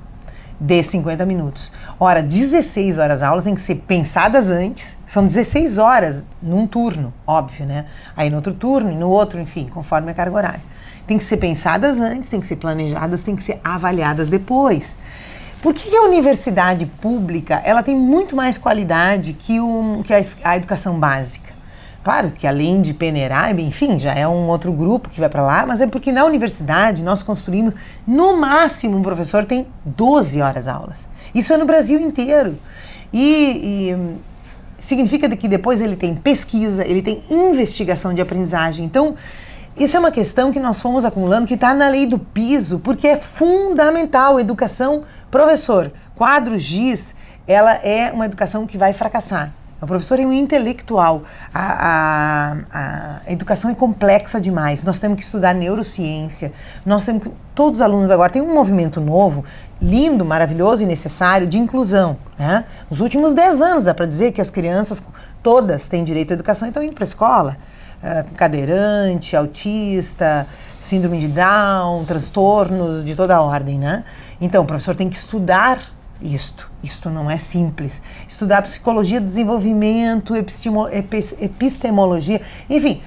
de 50 minutos. Ora, 16 horas aulas têm que ser pensadas antes, são 16 horas num turno, óbvio, né? Aí no outro turno e no outro, enfim, conforme a carga horária. Tem que ser pensadas antes, tem que ser planejadas, tem que ser avaliadas depois. Por que a universidade pública, ela tem muito mais qualidade que a educação básica? Claro que além de peneirar, enfim, já é um outro grupo que vai para lá, mas é porque na universidade nós construímos, no máximo, um professor tem 12 horas aulas. Isso é no Brasil inteiro. E significa que depois ele tem pesquisa, ele tem investigação de aprendizagem. Então, isso é uma questão que nós fomos acumulando, que está na Lei do Piso, porque é fundamental. Educação, professor, quadro GIS, ela é uma educação que vai fracassar. O professor é um intelectual. A educação é complexa demais. Nós temos que estudar neurociência. Todos os alunos agora têm um movimento novo, lindo, maravilhoso e necessário de inclusão. Né? Nos últimos 10 anos, dá para dizer que as crianças todas têm direito à educação e estão indo para a escola. Cadeirante, autista, síndrome de Down, transtornos de toda a ordem. Né? Então, o professor tem que estudar isto não é simples. Estudar psicologia do desenvolvimento, epistemologia, enfim,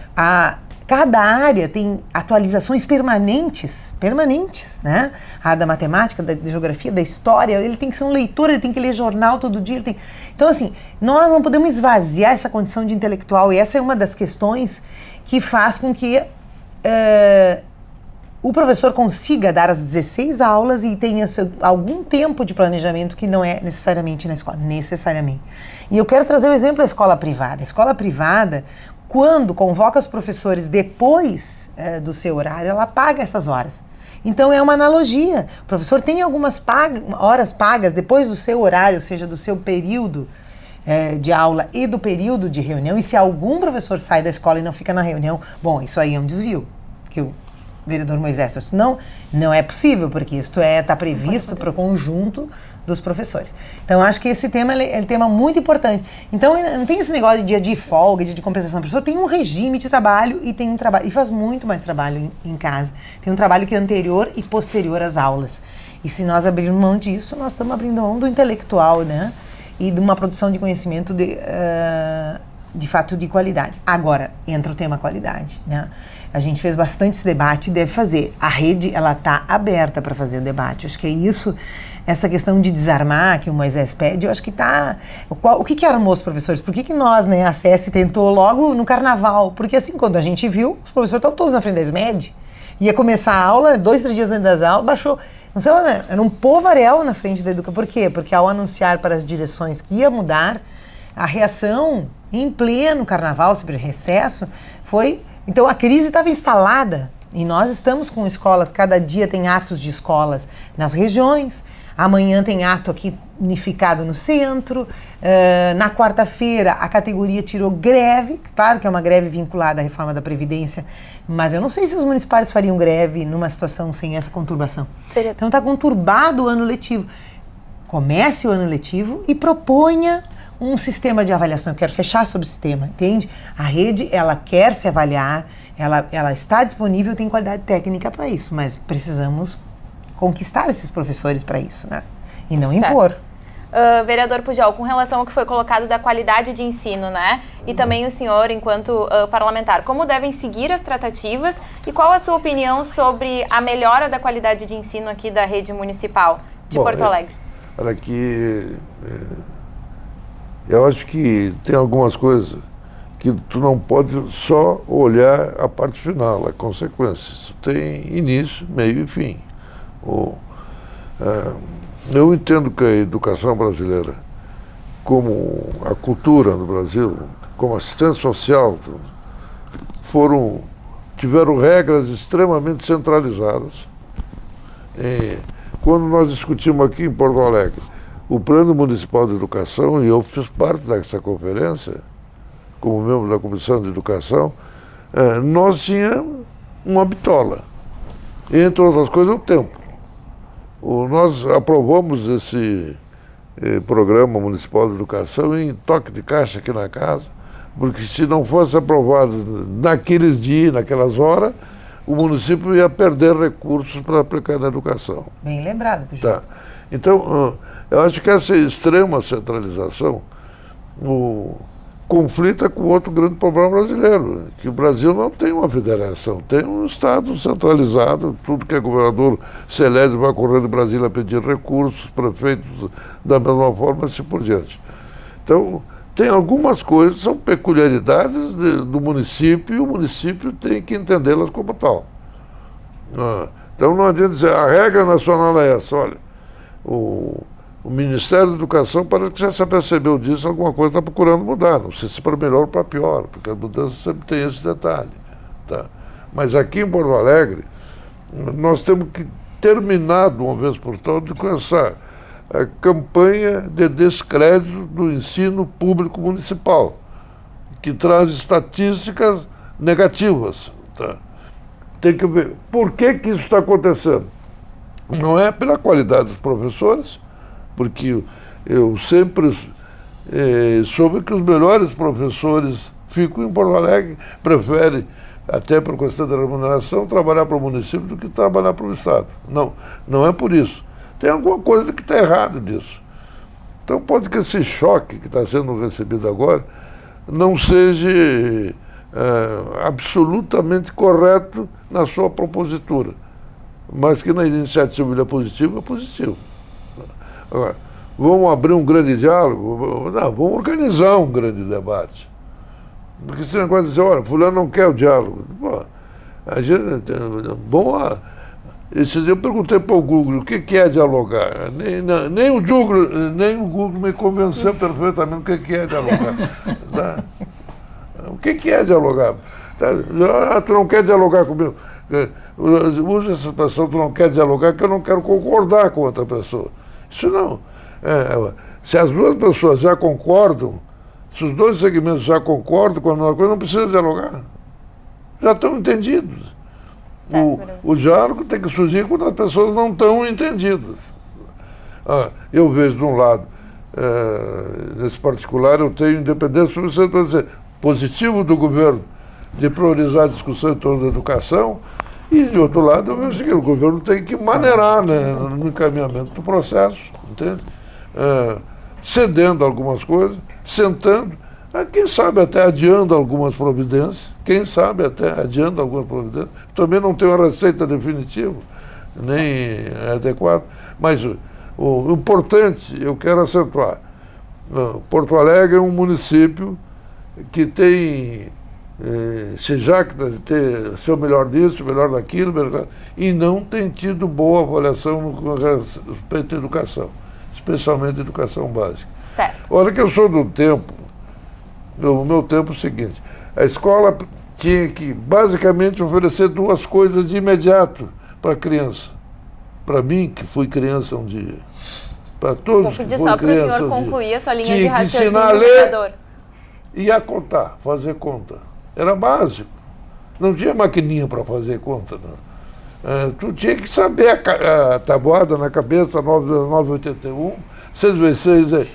cada área tem atualizações permanentes, né? A da matemática, da geografia, da história, ele tem que ser um leitor, ele tem que ler jornal todo dia. Então, assim, nós não podemos esvaziar essa condição de intelectual, e essa é uma das questões que faz com que o professor consiga dar as 16 aulas e tenha algum tempo de planejamento que não é necessariamente na escola, necessariamente. E eu quero trazer o exemplo da escola privada. A escola privada, quando convoca os professores depois do seu horário, ela paga essas horas. Então é uma analogia. O professor tem algumas horas pagas depois do seu horário, ou seja, do seu período de aula e do período de reunião. E se algum professor sai da escola e não fica na reunião, bom, isso aí é um desvio, que o vereador Moisés, isso não é possível, porque isso está previsto para o conjunto dos professores. Então, acho que esse tema é um tema muito importante. Então, não tem esse negócio de dia de folga, dia de compensação. O professor tem um regime de trabalho e tem um trabalho, e faz muito mais trabalho em casa. Tem um trabalho que é anterior e posterior às aulas. E se nós abrirmos mão disso, nós estamos abrindo mão do intelectual, né? E de uma produção de conhecimento de fato de qualidade. Agora, entra o tema qualidade, né? A gente fez bastante esse debate e deve fazer. A rede, ela está aberta para fazer o debate. Acho que é isso essa questão de desarmar que o Moisés pede, eu acho que tá... O que armou os professores? Por que nós, né, a CS tentou logo no carnaval? Porque assim, quando a gente viu, os professores estavam todos na frente da SMED, ia começar a aula, 2, 3 dias antes das aulas, baixou... Não sei lá, era um povaréu na frente da educação. Por quê? Porque ao anunciar para as direções que ia mudar, a reação em pleno carnaval, sobre recesso, foi... Então a crise estava instalada e nós estamos com escolas, cada dia tem atos de escolas nas regiões, amanhã tem ato aqui unificado no centro, na quarta-feira a categoria tirou greve, claro que é uma greve vinculada à reforma da Previdência, mas eu não sei se os municipais fariam greve numa situação sem essa conturbação. Então está conturbado o ano letivo. Comece o ano letivo e proponha um sistema de avaliação. Eu quero fechar sobre o sistema, entende? A rede, ela quer se avaliar, ela está disponível, tem qualidade técnica para isso, mas precisamos conquistar esses professores para isso, né? E não impor. Vereador Pujol, com relação ao que foi colocado da qualidade de ensino, né? E também o senhor, enquanto parlamentar, como devem seguir as tratativas e qual a sua opinião sobre a melhora da qualidade de ensino aqui da rede municipal de Porto Alegre? Olha, aqui, eu acho que tem algumas coisas que tu não pode só olhar a parte final, a consequência. Isso tem início, meio e fim. Eu entendo que a educação brasileira, como a cultura no Brasil, como assistência social, tiveram regras extremamente centralizadas. Quando nós discutimos aqui em Porto Alegre o Plano Municipal de Educação, e eu fiz parte dessa conferência, como membro da Comissão de Educação, nós tínhamos uma bitola, entre outras coisas, o tempo. Nós aprovamos esse programa municipal de educação em toque de caixa aqui na casa, porque se não fosse aprovado naqueles dias, naquelas horas, o município ia perder recursos para aplicar na educação. Bem lembrado, Pujol. Tá. Então, eu acho que essa extrema centralização conflita com outro grande problema brasileiro, que o Brasil não tem uma federação, tem um Estado centralizado, tudo que é governador se elege vai correr de Brasília a pedir recursos, prefeitos da mesma forma, assim por diante. Então, tem algumas coisas que são peculiaridades do município e o município tem que entendê-las como tal. Então, não adianta dizer, a regra nacional é essa, olha, o Ministério da Educação parece que já se apercebeu disso, alguma coisa está procurando mudar, não sei se para melhor ou para pior, porque a mudança sempre tem esse detalhe. Tá? Mas aqui em Porto Alegre, nós temos que terminar de uma vez por todas com essa campanha de descrédito do ensino público municipal, que traz estatísticas negativas. Tá? Tem que ver por que isso está acontecendo. Não é pela qualidade dos professores, porque eu sempre soube que os melhores professores ficam em Porto Alegre, preferem, até por questão da remuneração, trabalhar para o município do que trabalhar para o Estado. Não é por isso. Tem alguma coisa que está errado nisso. Então pode que esse choque que está sendo recebido agora não seja absolutamente correto na sua propositura, mas que na iniciativa ele é positivo, é positivo. Agora, vamos abrir um grande diálogo? Não, vamos organizar um grande debate. Porque esse negócio de dizer, olha, fulano não quer o diálogo. Pô, a gente, esse dia eu perguntei para o Google o que é dialogar. Nem o Google me convenceu perfeitamente o que é dialogar. Tá? O que é dialogar? Tá? Tu não quer dialogar comigo? Usa essa expressão, tu não quer dialogar, que eu não quero concordar com outra pessoa. Isso não. Se as duas pessoas já concordam, se os dois segmentos já concordam com a mesma coisa, não precisa dialogar. Já estão entendidos. O diálogo tem que surgir quando as pessoas não estão entendidas. Eu vejo de um lado, nesse particular, eu tenho independência suficiente para dizer positivo do governo de priorizar a discussão em torno da educação, e de outro lado eu vejo que o governo tem que maneirar, né, no encaminhamento do processo, entende? Cedendo algumas coisas, sentando, quem sabe até adiando algumas providências, também não tem uma receita definitiva, nem adequada, mas O importante, eu quero acentuar, Porto Alegre é um município que tem, se jacta de ter seu melhor disso, melhor daquilo, e não tem tido boa avaliação com respeito à educação, especialmente a educação básica. Certo. Olha que eu sou do tempo, o meu tempo é o seguinte, a escola tinha que basicamente oferecer duas coisas de imediato para a criança. Para mim, que fui criança um dia, para todos que foram criança só para o senhor concluir a sua linha de tinha que raciocínio, ensinar a ler vereador. e a contar, fazer conta. Era básico. Não tinha maquininha para fazer conta, não. Tu tinha que saber a tabuada na cabeça, 9,981, 6 vezes 6,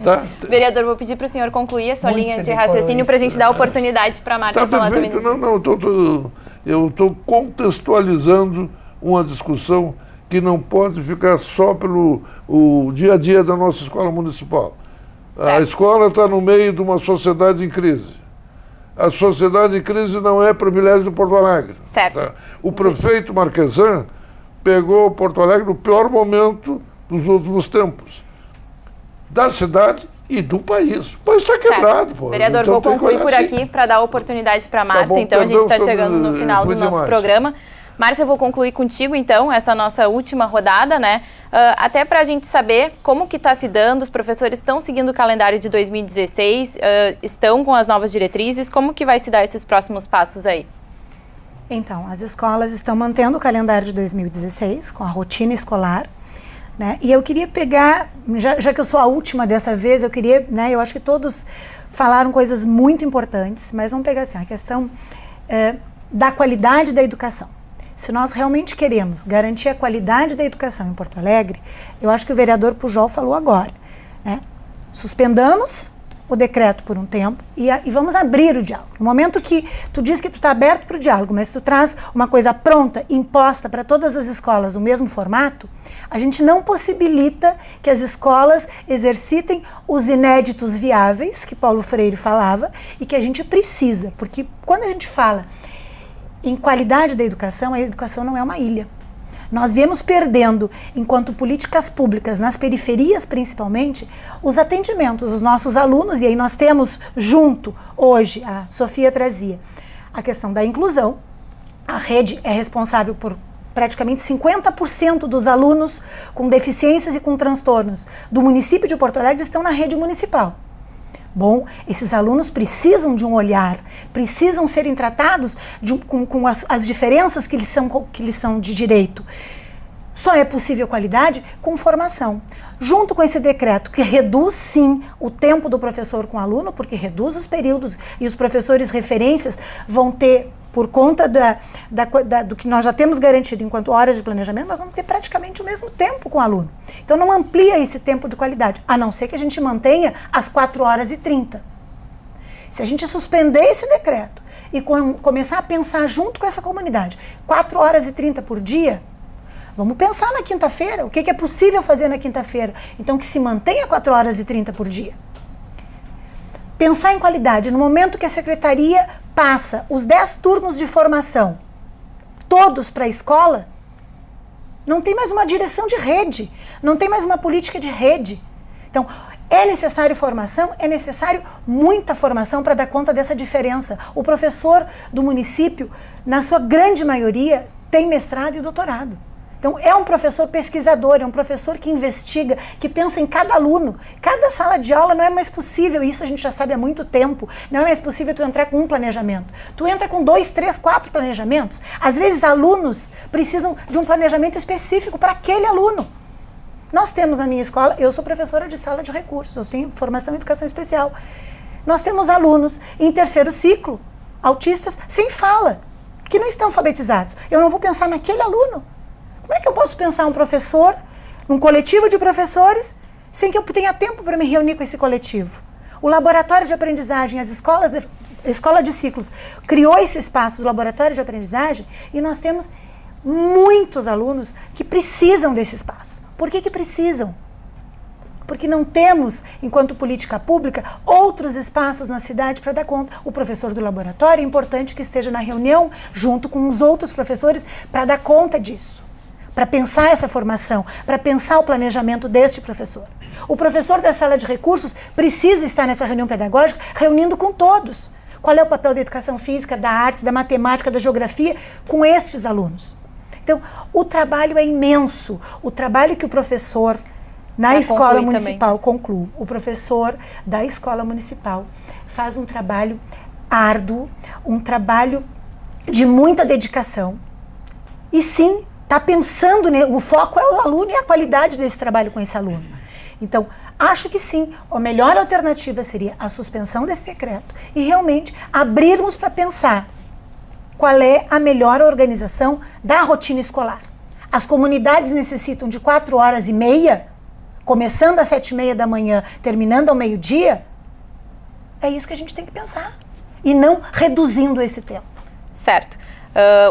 tá? Vereador, vou pedir para o senhor concluir a sua Muito linha de decoroso. raciocínio para a gente dar oportunidade para a Márcia falar também. Eu estou contextualizando uma discussão que não pode ficar só pelo o dia a dia da nossa escola municipal. Certo. A escola está no meio de uma sociedade em crise. A sociedade em crise não é privilégio de Porto Alegre. Certo. Tá? O prefeito Marquesan pegou Porto Alegre no pior momento dos últimos tempos, da cidade e do país. O país está quebrado. Pô. Vereador, Então, vou tem que concluir olhar por assim. aqui para dar oportunidade para a Márcia, bom, então a gente perdão está chegando no final do foi nosso demais. programa. Márcia, eu vou concluir contigo, então, essa nossa última rodada, né? Até para a gente saber como que está se dando, os professores estão seguindo o calendário de 2016, estão com as novas diretrizes, como que vai se dar esses próximos passos aí? Então, as escolas estão mantendo o calendário de 2016, com a rotina escolar, né? E eu queria pegar, já que eu sou a última dessa vez, eu queria, né? Eu acho que todos falaram coisas muito importantes, mas vamos pegar assim, a questão da qualidade da educação. Se nós realmente queremos garantir a qualidade da educação em Porto Alegre, eu acho que o vereador Pujol falou agora, né? Suspendamos o decreto por um tempo e vamos abrir o diálogo. No momento que tu diz que tu está aberto para o diálogo, mas tu traz uma coisa pronta, imposta para todas as escolas o mesmo formato, a gente não possibilita que as escolas exercitem os inéditos viáveis, que Paulo Freire falava, e que a gente precisa, porque quando a gente fala em qualidade da educação, a educação não é uma ilha. Nós viemos perdendo, enquanto políticas públicas, nas periferias principalmente, os atendimentos, os nossos alunos, e aí nós temos junto, hoje, a Sofia trazia, a questão da inclusão. A rede é responsável por praticamente 50% dos alunos com deficiências e com transtornos do município de Porto Alegre estão na rede municipal. Bom, esses alunos precisam de um olhar, precisam serem tratados com as diferenças que lhes são de direito. Só é possível qualidade com formação. Junto com esse decreto, que reduz, sim, o tempo do professor com o aluno, porque reduz os períodos e os professores referências vão ter, por conta do que nós já temos garantido enquanto horas de planejamento, nós vamos ter praticamente o mesmo tempo com o aluno. Então não amplia esse tempo de qualidade, a não ser que a gente mantenha as 4h30. Se a gente suspender esse decreto e começar a pensar junto com essa comunidade, 4h30 por dia, vamos pensar na quinta-feira, o que é possível fazer na quinta-feira. Então que se mantenha 4h30 por dia. Pensar em qualidade, no momento que a secretaria passa os 10 turnos de formação, todos para a escola, não tem mais uma direção de rede, não tem mais uma política de rede. Então, é necessário formação, é necessário muita formação para dar conta dessa diferença. O professor do município, na sua grande maioria, tem mestrado e doutorado. Então, é um professor pesquisador, é um professor que investiga, que pensa em cada aluno. Cada sala de aula não é mais possível, isso a gente já sabe há muito tempo, não é mais possível tu entrar com um planejamento. Tu entra com 2, 3, 4 planejamentos. Às vezes, alunos precisam de um planejamento específico para aquele aluno. Nós temos na minha escola, eu sou professora de sala de recursos, eu tenho formação em educação especial. Nós temos alunos em 3º ciclo, autistas sem fala, que não estão alfabetizados. Eu não vou pensar naquele aluno. Como é que eu posso pensar um professor, um coletivo de professores, sem que eu tenha tempo para me reunir com esse coletivo? O laboratório de aprendizagem, a escola de ciclos, criou esse espaço do laboratório de aprendizagem e nós temos muitos alunos que precisam desse espaço. Por que precisam? Porque não temos, enquanto política pública, outros espaços na cidade para dar conta. O professor do laboratório é importante que esteja na reunião junto com os outros professores para dar conta disso. para pensar essa formação, para pensar o planejamento deste professor. O professor da sala de recursos precisa estar nessa reunião pedagógica, reunindo com todos. Qual é o papel da educação física, da artes, da matemática, da geografia com estes alunos? Então, o trabalho é imenso. O trabalho que o professor na escola municipal conclui. O professor da escola municipal faz um trabalho árduo, um trabalho de muita dedicação. E sim, está pensando, né? O foco é o aluno e a qualidade desse trabalho com esse aluno. Então, acho que sim, a melhor alternativa seria a suspensão desse decreto e realmente abrirmos para pensar qual é a melhor organização da rotina escolar. As comunidades necessitam de 4h30, começando às 7h30 da manhã, terminando ao meio-dia. É isso que a gente tem que pensar. E não reduzindo esse tempo. Certo.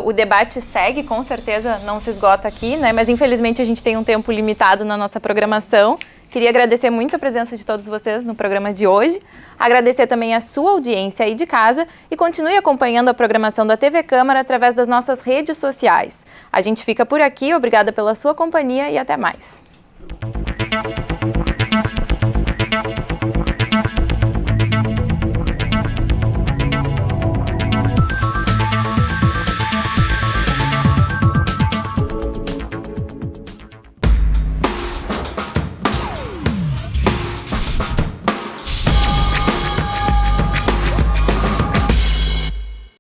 O debate segue, com certeza não se esgota aqui, né? Mas infelizmente a gente tem um tempo limitado na nossa programação. Queria agradecer muito a presença de todos vocês no programa de hoje, agradecer também a sua audiência aí de casa e continue acompanhando a programação da TV Câmara através das nossas redes sociais. A gente fica por aqui, obrigada pela sua companhia e até mais.